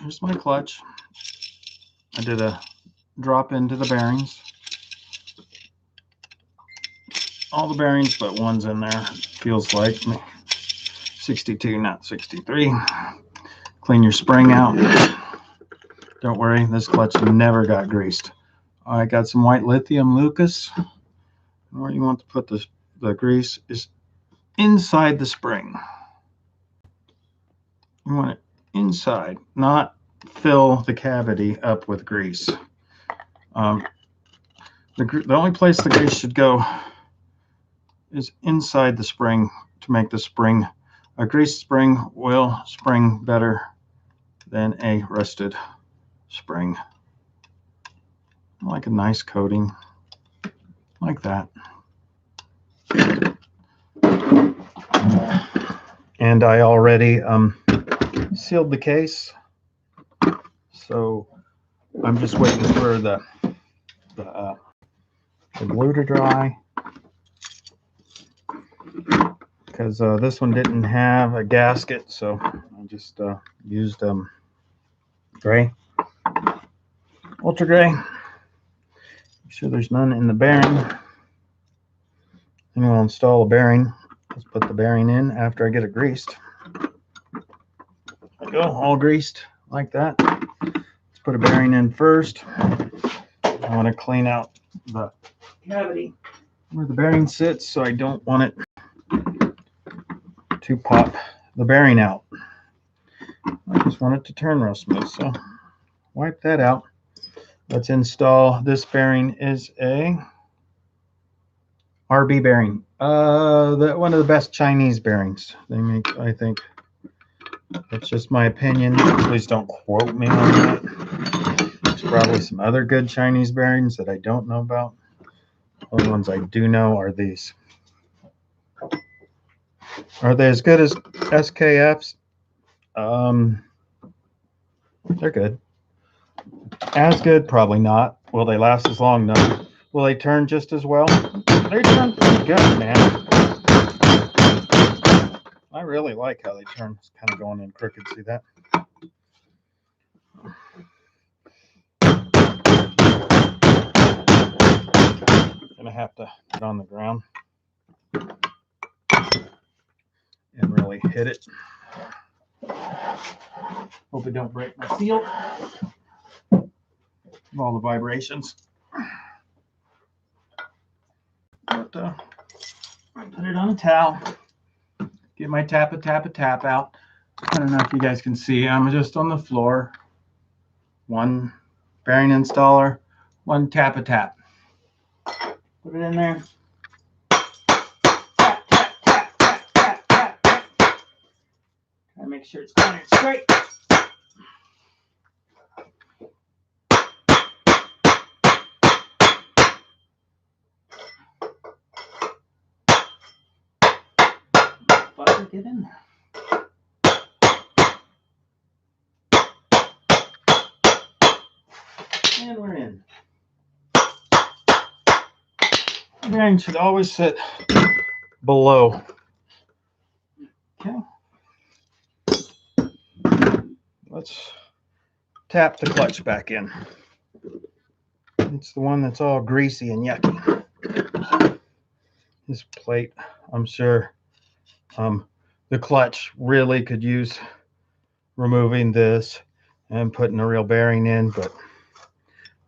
here's my clutch. I did a drop into the bearings. All the bearings but one's in there, feels like. 62, not 63. Clean your spring out. Don't worry, this clutch never got greased. I got some white lithium, Lucas. Where you want to put the grease is inside the spring. You want it inside, not fill the cavity up with grease. The only place the grease should go is inside the spring to make the spring. A greased spring will spring better than a rusted spring. Like a nice coating, like that. And I already sealed the case, so I'm just waiting for the glue to dry, because this one didn't have a gasket, so I just used gray, ultra gray. Make sure there's none in the bearing. And we'll install a bearing. Let's put the bearing in after I get it greased. There we go, all greased like that. Let's put a bearing in first. I want to clean out the cavity where the bearing sits, so I don't want it to pop the bearing out. I just want it to turn real smooth, so wipe that out. Let's install this bearing. Is a RB bearing, one of the best Chinese bearings they make, I think. That's just my opinion. Please don't quote me on that. There's probably some other good Chinese bearings that I don't know about. The only ones I do know are these. Are they as good as SKF's? They're good. As good, probably not. Will they last as long? No. Will they turn just as well? They turn pretty good, man. I really like how they turn. It's kind of going in crooked. See that? Gonna have to put it on the ground and really hit it. Hope it don't break my seal. All the vibrations. But put it on a towel. Get my tap out. I don't know if you guys can see. I'm just on the floor. One bearing installer, one tap. Put it in there. Tap. Try to make sure it's going in straight. Get in there. And we're in. The bearing should always sit below. Okay. Let's tap the clutch back in. It's the one that's all greasy and yucky. This plate, I'm sure. The clutch really could use removing this and putting a real bearing in, but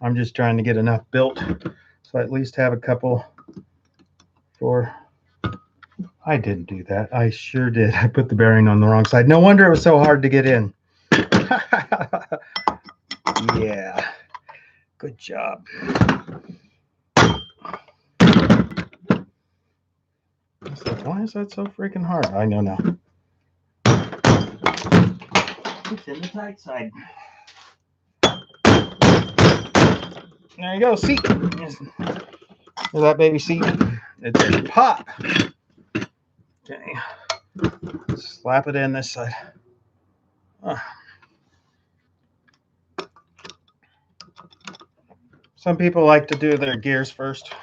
I'm just trying to get enough built so I at least have a couple for. I didn't do that. I sure did. I put the bearing on the wrong side. No wonder it was so hard to get in. Yeah, good job. Why is that so freaking hard? I know now. It's in the tight side. There you go, seat. There's that baby seat. It's a pop. Okay. Slap it in this side. Some people like to do their gears first.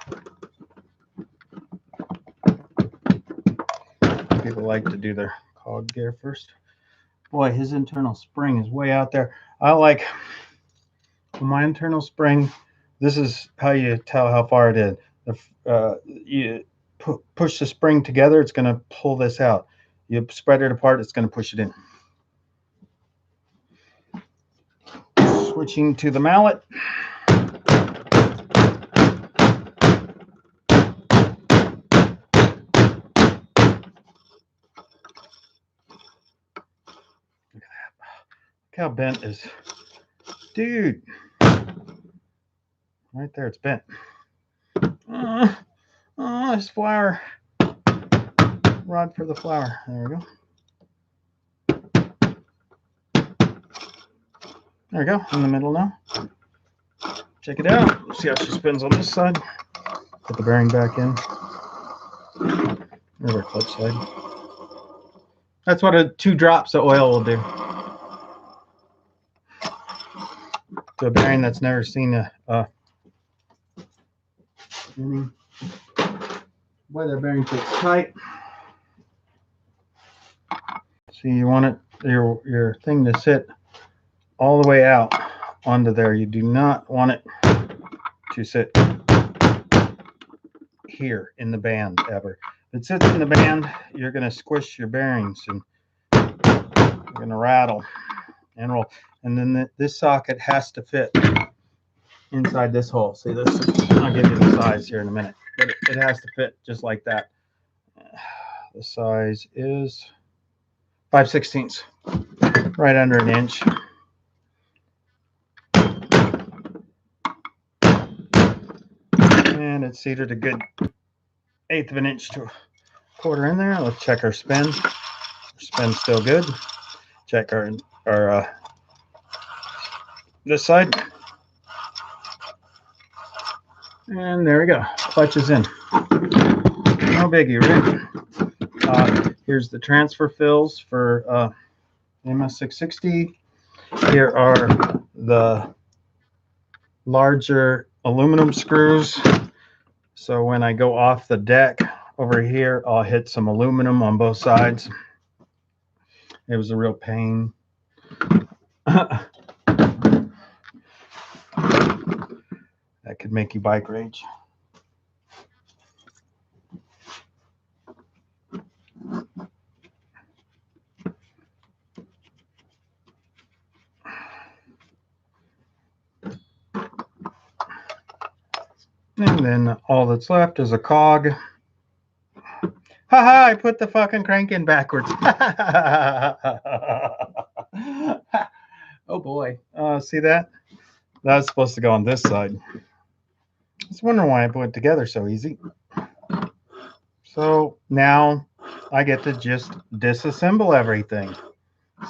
People like to do their cog gear first. Boy, his internal spring is way out there. I like my internal spring. This is how you tell how far it is. You push the spring together, it's going to pull this out. You spread it apart, it's going to push it in. Switching to the mallet. Look how bent is, dude. Right there, it's bent. This flower. Rod for the flower. There we go. There we go, in the middle now. Check it out. See how she spins on this side. Put the bearing back in. There's our clutch side. That's what 2 drops of oil will do. To a bearing that's never seen a boy, that bearing fits tight. See, you want it your thing to sit all the way out onto there. You do not want it to sit here in the band ever. If it sits in the band, you're going to squish your bearings and you're going to rattle and roll. And then this socket has to fit inside this hole. See this? I'll give you the size here in a minute, but it has to fit just like that. The size is 5/16, right under an inch. And it's seated a good 1/8 of an inch to 1/4 in there. Let's check our spin. Our spin's still good. Check our this side. And there we go. Clutch is in. No biggie, right? Here's the transfer fills for ms660. Here are the larger aluminum screws. So when I go off the deck over here, I'll hit some aluminum on both sides. It was a real pain. That could make you bike rage. And then all that's left is a cog. Haha, I put the fucking crank in backwards. Oh boy. See that? That's supposed to go on this side. I was wondering why I put it together so easy. So now I get to just disassemble everything.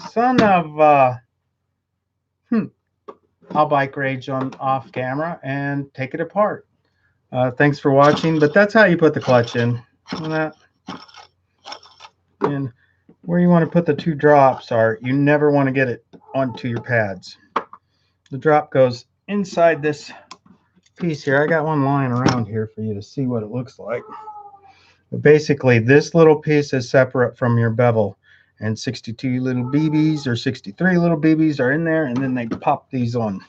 Son of I'll bike rage on off camera and take it apart. Thanks for watching, but that's how you put the clutch in. And where you want to put the 2 drops are, you never want to get it onto your pads. The drop goes inside this piece here. I got one lying around here for you to see what it looks like. But basically, this little piece is separate from your bevel, and 62 little BBs or 63 little BBs are in there, and then they pop these on.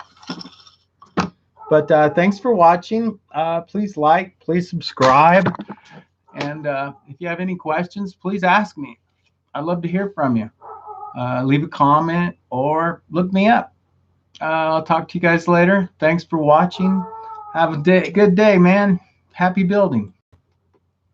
But thanks for watching. Please like, please subscribe, and if you have any questions, please ask me. I'd love to hear from you. Leave a comment or look me up. I'll talk to you guys later. Thanks for watching. Have a good day, man. Happy building.